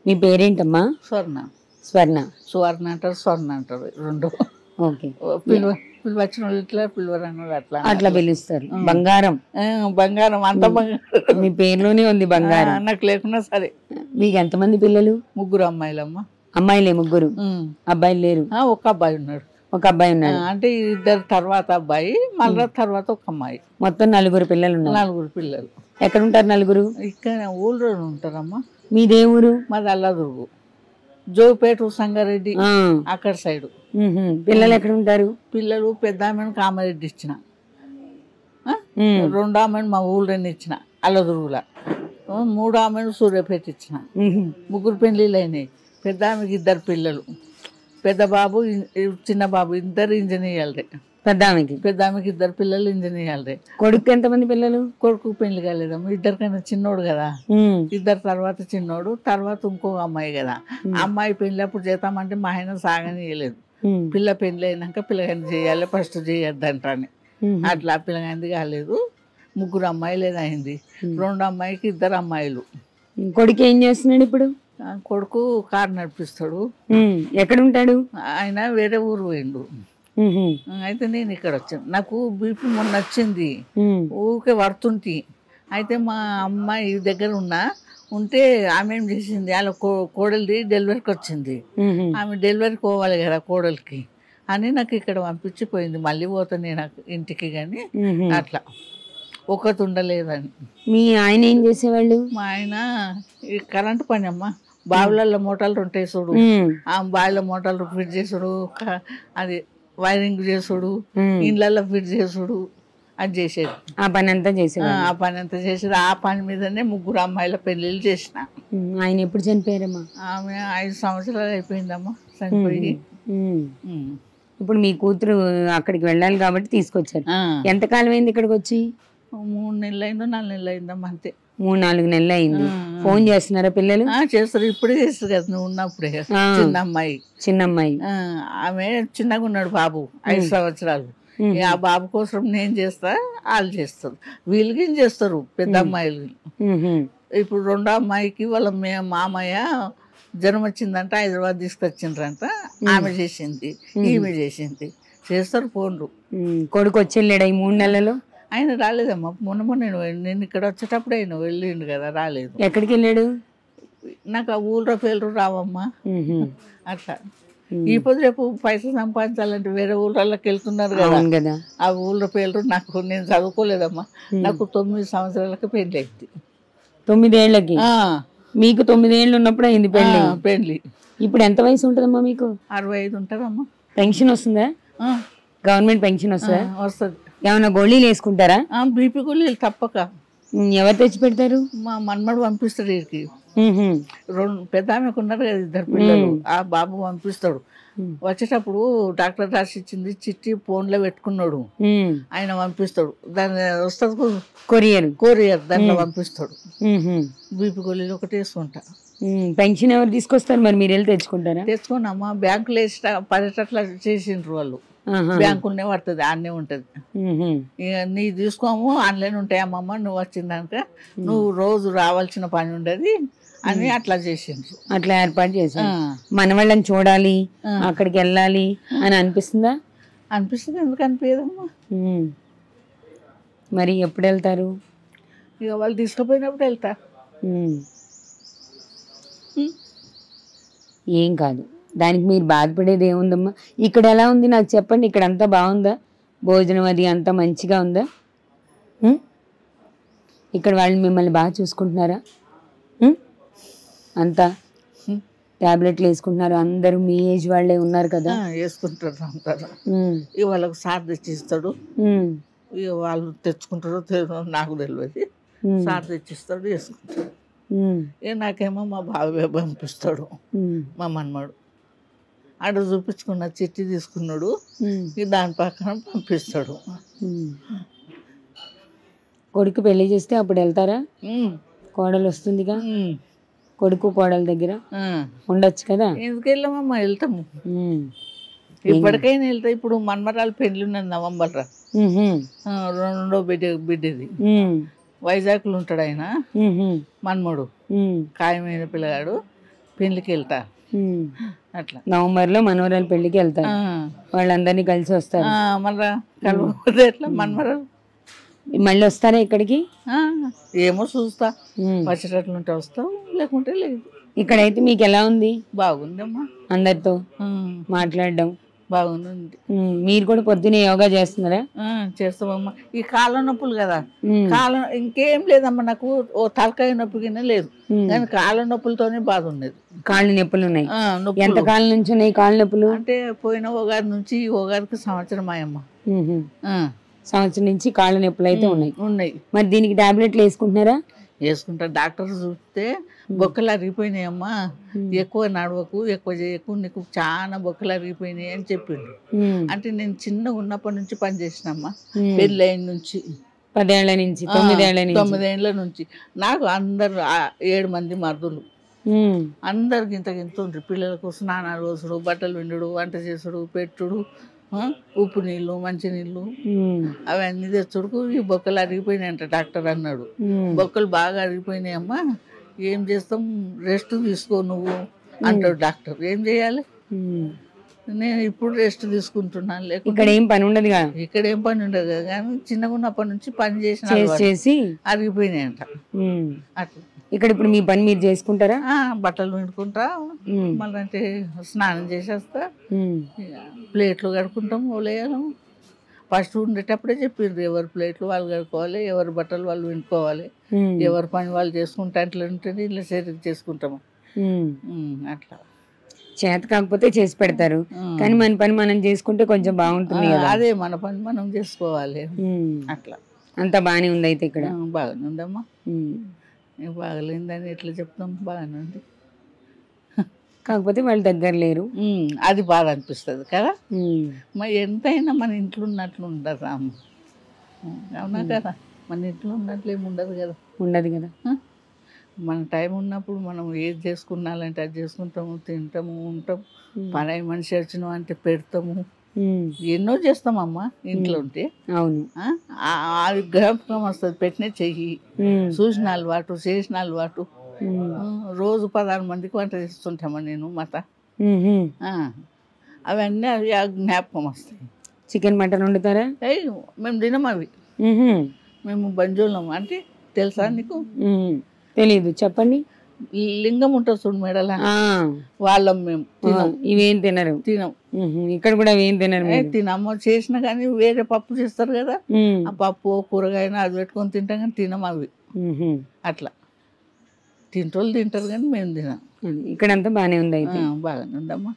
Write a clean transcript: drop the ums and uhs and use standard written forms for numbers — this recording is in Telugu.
మీ పేరేంటమ్మా? స్వర్ణ. స్వర్ణ. సువర్ణ అంటారు, స్వర్ణ అంటారు, రెండు. ఓకే. పిలువచ్చిన వాళ్ళు ఇట్లా, పిలువరాని వాళ్ళు అట్లా అట్లా పిలుస్తారు. బంగారం. బంగారం, అంత బంగారం. మీ పేరులోనే ఉంది బంగారం. నాకు లేకున్నా సరే. మీకు ఎంతమంది పిల్లలు? 3 అమ్మాయిలమ్మా. అమ్మాయిలే 3? అబ్బాయిలు లేరు? ఒక అబ్బాయి ఉన్నాడు. ఒక అబ్బాయి ఉన్నాడు. అంటే 2 తర్వాత అబ్బాయి, మళ్ళీ తర్వాత ఒక అమ్మాయి. మొత్తం 4 పిల్లలు ఉన్నారు. 4 పిల్లలు. ఎక్కడ ఉంటారు 4? ఇక్కడ ఊళ్ళో ఉంటారమ్మా. మీదే ఊరు? మాది అల్లాదుర్గు, జోపేట, సంగారెడ్డి అక్కడ సైడు. పిల్లలు ఎక్కడ ఉంటారు? పిల్లలు పెద్ద ఆమెను కామారెడ్డి ఇచ్చిన, 2 ఆమెను మా ఊళ్ళోనే ఇచ్చిన అల్లదుర్గుల, 3 ఆమెను సూర్యాపేట ఇచ్చిన. 3 పెళ్ళిళ్ళు అయినాయి. పెద్ద ఆమెకి 2 పిల్లలు. పెద్ద బాబు, చిన్న బాబు ఇద్దరు ఇంజనీర్లే. పెద్ద ఆమెకి 2 పిల్లలు ఇంజనీర్లే. కొడుకు ఎంతమంది పిల్లలు? కొడుకు పెళ్లి కాలేదమ్మా. 2 కన్నా చిన్నోడు కదా. 2 తర్వాత చిన్నోడు, తర్వాత ఇంకో అమ్మాయి కదా. అమ్మాయి పెళ్లి అప్పుడు చేద్దామంటే మా ఆయన సాగనీయలేదు. పిల్ల పెళ్లి అయినాక పిల్లగాని చేయాలి, ఫస్ట్ చేయొద్దంటని. అట్లా పిల్లగాంది కాలేదు. 3 అమ్మాయిలు అయింది. 2 అమ్మాయికి 2 అమ్మాయిలు. కొడుకు ఏం చేస్తున్నాడు ఇప్పుడు? కొడుకు కారు నడిపిస్తాడు. ఎక్కడ ఉంటాడు ఆయన? వేరే ఊరు పోయిండు. అయితే నేను ఇక్కడ వచ్చాను. నాకు బీపీ మొన్న వచ్చింది, ఊరికే పడుతుంటి. అయితే మా అమ్మాయి దగ్గర ఉంటే ఆమె ఏం చేసింది, వాళ్ళ కోడలిది డెలివరీకి వచ్చింది. ఆమె డెలివరీకి పోవాలి కదా కోడలికి అని నాకు ఇక్కడ పంపించిపోయింది. మళ్ళీ పోతాను నేను ఇంటికి, కానీ అట్లా ఒకటి ఉండలేదని. మీ ఆయన ఏం చేసేవాళ్ళు? మా ఆయన ఈ కరెంటు పని అమ్మా. బావులలో మోటార్లు ఉంటాయి చూడు, ఆ బావిలో మోటార్లు ఫిట్ చేసుడు, అది వైరింగ్ చేసుడు, ఇండ్లలో ఫిట్ చేసుడు, అది చేసేది. ఆ పని అంతా చేసేది. ఆ పని అంతా చేసేది. ఆ పని మీదనే 3 అమ్మాయిల పెళ్ళిళ్ళు చేసిన. ఆయన ఎప్పుడు చనిపోయారమ్మా? ఆమె 5 సంవత్సరాలు అయిపోయిందమ్మా చనిపోయి. ఇప్పుడు మీ కూతురు అక్కడికి వెళ్ళాలి కాబట్టి తీసుకొచ్చారు. ఎంతకాలం అయింది ఇక్కడికి వచ్చి? 3 నెలలు అయిందో 4 నెలలు అయిందమ్మా, అంతే. 3-4 నెలలు అయింది. ఫోన్ చేస్తున్నారా పిల్లలు? చేస్తారు. ఇప్పుడే చేస్తారు కదా నువ్వు ఉన్నప్పుడే. చిన్న అమ్మాయి ఆమె చిన్నగా ఉన్నాడు బాబు, 5 సంవత్సరాలు. ఆ బాబు కోసం నేను చేస్తా, వాళ్ళు చేస్తారు. వీళ్ళకి చేస్తారు పెద్ద అమ్మాయిలు. ఇప్పుడు 2 అమ్మాయికి వాళ్ళ మామయ్య జ్వరం వచ్చిందంట, హైదరాబాద్ తీసుకొచ్చిండ్రంట. ఆమె చేసింది, ఈమె చేసింది, చేస్తారు ఫోన్లు. కొడుకు వచ్చి వెళ్ళాడు ఈ 3 నెలలు? ఆయన రాలేదమ్మా. మొన్న నేను ఇక్కడ వచ్చేటప్పుడు ఆయన వెళ్ళిండు కదా, రాలేదు. ఎక్కడికి వెళ్ళాడు? నాకు ఆ ఊళ్ళో పేర్లు రావమ్మా. అట్లా ఇప్పుడు రేపు పైసలు సంపాదించాలంటే వేరే ఊళ్ళకి వెళ్తున్నారు కదా, ఆ ఊళ్ళో పేర్లు నాకు, నేను చదువుకోలేదమ్మా. నాకు 9 సంవత్సరాలకి పెళ్లి అయింది. 9 ఏళ్ళకి? మీకు 9 ఏళ్ళు ఉన్నప్పుడు అయింది పెళ్లి. ఇప్పుడు ఎంత వయసు ఉంటుందమ్మా మీకు? 65 ఉంటుందమ్మా. పెన్షన్ వస్తుందా? గవర్నమెంట్ పెన్షన్ వస్తుందా? వస్తుంది. ఏమన్నా గోళీలు వేసుకుంటారా? బీపీ గోళీలు తప్పక. ఎవరు తెచ్చి పెడతారు? మా మన్మడు పంపిస్తాడు వీరికి. 2 పెద్ద ఆమెకు ఉన్నారు కదా 2 పిల్లలు, ఆ బాబు పంపిస్తాడు. వచ్చేటప్పుడు డాక్టర్ రాసి ఇచ్చింది చిట్టి ఫోన్లో పెట్టుకున్నాడు, ఆయన పంపిస్తాడు. దాన్ని వస్తుంది కొరియర్, దాంట్లో పంపిస్తాడు. బీపీ గోళీలు ఒకటి వేసుకుంటా. పెన్షన్ ఎవరు తీసుకొస్తారు మరి? మీరు వెళ్ళి తెచ్చుకుంటారా? తెచ్చుకోనమ్మా. బ్యాంకులో వేసి 10 అట్లా చేసిండ్రు వాళ్ళు. బ్యాంకు ఉండే పడుతుంది, ఆన్నే ఉంటది. ఇక నీ తీసుకోము, ఆన్లైన్ ఉంటాయమ్మమ్మ, నువ్వు వచ్చిందాక నువ్వు రోజు రావాల్సిన పని ఉండదు అని అట్లా చేసిండ్రు. అట్లా ఏర్పాటు చేసారు. మన వాళ్ళని చూడాలి, అక్కడికి వెళ్ళాలి అని అనిపిస్తుందా? అనిపిస్తుంది. ఎందుకు అనిపించదమ్మా? మరి ఎప్పుడు వెళ్తారు? ఇక వాళ్ళు తీసుకుపోయినప్పుడు వెళ్తా. ఏం కాదు, దానికి మీరు బాధపడేది ఏముందమ్మా? ఇక్కడ ఎలా ఉంది నాకు చెప్పండి. ఇక్కడ అంతా బాగుందా? భోజనం అది అంతా మంచిగా ఉందా? ఇక్కడ వాళ్ళు మిమ్మల్ని బాగా చూసుకుంటున్నారా? అంతా టాబ్లెట్లు వేసుకుంటున్నారు? అందరూ మీ ఏజ్ వాళ్ళే ఉన్నారు కదా? వేసుకుంటారు అంటారు. ఇక వాళ్ళకు సార్ తెచ్చిస్తాడు, ఇక వాళ్ళు తెచ్చుకుంటారో నాకు తెలియదు. సార్ తెచ్చిస్తాడు, వేసుకుంటాడు. ఇక నాకేమో మా బాబాయ్ పంపిస్తాడు, మా మన్మడు. ఆడ చూపించుకున్న చిట్టి తీసుకున్నాడు, దాని పక్కన పంపిస్తాడు. కొడుకు పెళ్లి చేస్తే అప్పుడు వెళ్తారా? కోడలు వస్తుందిగా, కొడుకు కోడల దగ్గర ఉండొచ్చు కదా. ఎందుకు వెళ్ళామమ్మా? వెళ్తాము, ఇప్పటికైనా వెళ్తా. ఇప్పుడు మన్మరాలు పెళ్లి ఉన్నది నవంబర్, 2వ బిడ్డది. వైజాగ్లో ఉంటాడు ఆయన, మన్మడు ఖాయమైన పిల్లగాడు. పెళ్ళికి వెళ్తా అట్లా. నవంబర్లో మనవరాలు పెళ్ళికి వెళ్తారు, వాళ్ళందరినీ కలిసి వస్తారు. మళ్ళా కలవకపోతే ఎట్లా మనమరాలు మళ్ళీ వస్తారా ఇక్కడికి? ఏమో చూస్తా, వచ్చేటట్లుంటే వస్తాం, లేకుంటే లేదు. ఇక్కడైతే మీకు ఎలా ఉంది? బాగుందమ్మా, అందరితో మాట్లాడడం బాగుంది. మీరు కూడా పొద్దునే యోగా చేస్తున్నారా? చేస్తామమ్మా. ఈ కాళ్ళ నొప్పులు కదా, కాళ్ళ ఇంకేం లేదమ్మా, నాకు ఓ తలకాయ నొప్పి కింద లేదు, కానీ కాళ్ళ నొప్పులతోనే బాధ ఉండేది. కాళ్ళు నొప్పులు ఉన్నాయి? ఎంత కాళ్ళ నుంచి ఉన్నాయి కాళ్ళ నొప్పులు? అంటే పోయిన ఉగాది నుంచి ఈ ఉగాదికి సంవత్సరం అయ్యమ్మ. సంవత్సరం నుంచి కాళ్ళ నొప్పులు అయితే ఉన్నాయి. మరి దీనికి టాబ్లెట్లు వేసుకుంటున్నారా? వేసుకుంటా. డాక్టర్ చూస్తే బొక్కలు అరిగిపోయినాయమ్మా, ఎక్కువ నడవకు, ఎక్కువ చేయకు, నీకు చాలా బొక్కలు అరిగిపోయినాయి అని చెప్పిండు. అంటే నేను చిన్నగా ఉన్నప్పటి నుంచి పని చేసినమ్మా, పెళ్ళైన నుంచి 10 ఏళ్ల నుంచి 9 ఏళ్ల నుంచి. నాకు అందరు 7 మంది మరుదులు, అందరికి ఇంత ఉండ్రి. పిల్లలకు స్నానాలు పోసుడు, బట్టలు విండుడు, వంట చేసుడు, పెట్టుడు, ఉప్పు నీళ్ళు, మంచి నీళ్ళు అవన్నీ తెచ్చుడుకు ఈ బొక్కలు అరిగిపోయినాయంట. డాక్టర్ అన్నాడు, బొక్కలు బాగా అరిగిపోయినాయమ్మా, ఏం చేస్తాం, రెస్ట్ తీసుకో నువ్వు అంటాడు డాక్టర్. ఏం చేయాలి? నేను ఇప్పుడు రెస్ట్ తీసుకుంటున్నాను. లేకపోతే ఇక్కడ ఏం పని ఉండదు, ఇక్కడ ఏం పని ఉండదు కదా, కానీ చిన్నగా ఉన్నప్పటి నుంచి పని చేసి అరిగిపోయినాయంట అట్లా. ఇక్కడ ఇప్పుడు మీ పని మీరు చేసుకుంటారా? బట్టలు వండుకుంటా, మళ్ళీ అంటే స్నానం చేసేస్తా, ప్లేట్లు కడుక్కుంటాం, ఓలేయాలం. ఫస్ట్ ఉండేటప్పుడే చెప్పిండ్రు, ఎవరి ప్లేట్లు వాళ్ళు కడుక్కోవాలి, ఎవరి బట్టలు వాళ్ళు వండుకోవాలి, ఎవరి పని వాళ్ళు చేసుకుంటా, అట్లా ఉంటుంది. ఇలా సరి చేసుకుంటాము అట్లా. చేత కాకపోతే చేసి పెడతారు, కానీ మన పని మనం చేసుకుంటే కొంచెం బాగుంటుంది కదా. అదే మన పని మనం చేసుకోవాలి అట్లా. అంతా బాగానే ఉంది అయితే ఇక్కడ? బాగానే ఉందమ్మా. బాగలేదని ఎట్లా చెప్తాం, బాగానే ఉంది. కాకపోతే వాళ్ళు దగ్గర లేరు, అది బాధ అనిపిస్తుంది కదా. మరి ఎంతైనా మన ఇంట్లో ఉన్నట్లు ఉండదు అమ్మ, అవునా కదా. మన ఇంట్లో ఉన్నట్లు ఏమి ఉండదు కదా. ఉండదు కదా. మన టైం ఉన్నప్పుడు మనం ఏది చేసుకున్నాలంటే అది చేసుకుంటాము, తింటాము, ఉంటాం. పని మనిషి వచ్చినాం అంటే పెడతాము, ఎన్నో చేస్తామమ్మా ఇంట్లో ఉంటే. అవును, అది జ్ఞాపకం వస్తుంది. పెట్టిన చెయ్యి, చూసిన అలవాటు, చేసిన అలవాటు. రోజు 16 మందికి వంట చేస్తుంటామా నేను మత. అవన్నీ అవి జ్ఞాపకం వస్తాయి. చికెన్ మటన్ వండుతారా? మేము తినం అవి, మేము బంజోళ్ళం. అంటే తెలుసా నీకు? తెలీదు, చెప్పండి. లింగం ఉంటుంది చూడు మెడల, వాళ్ళం మేము. ఇవేం తినరు? తినం. ఇక్కడ కూడా ఏం తినరు? తినమ్మ. చేసినా కానీ వేరే పప్పు చేస్తారు కదా, ఆ పప్పు కూరగాయ అది పెట్టుకొని తింటాం, కానీ తినం అవి అట్లా. తింటోళ్ళు తింటారు కానీ మేము తినాం. ఇక్కడంతా బాగానే ఉంది అయితే? బాగానే ఉందమ్మా.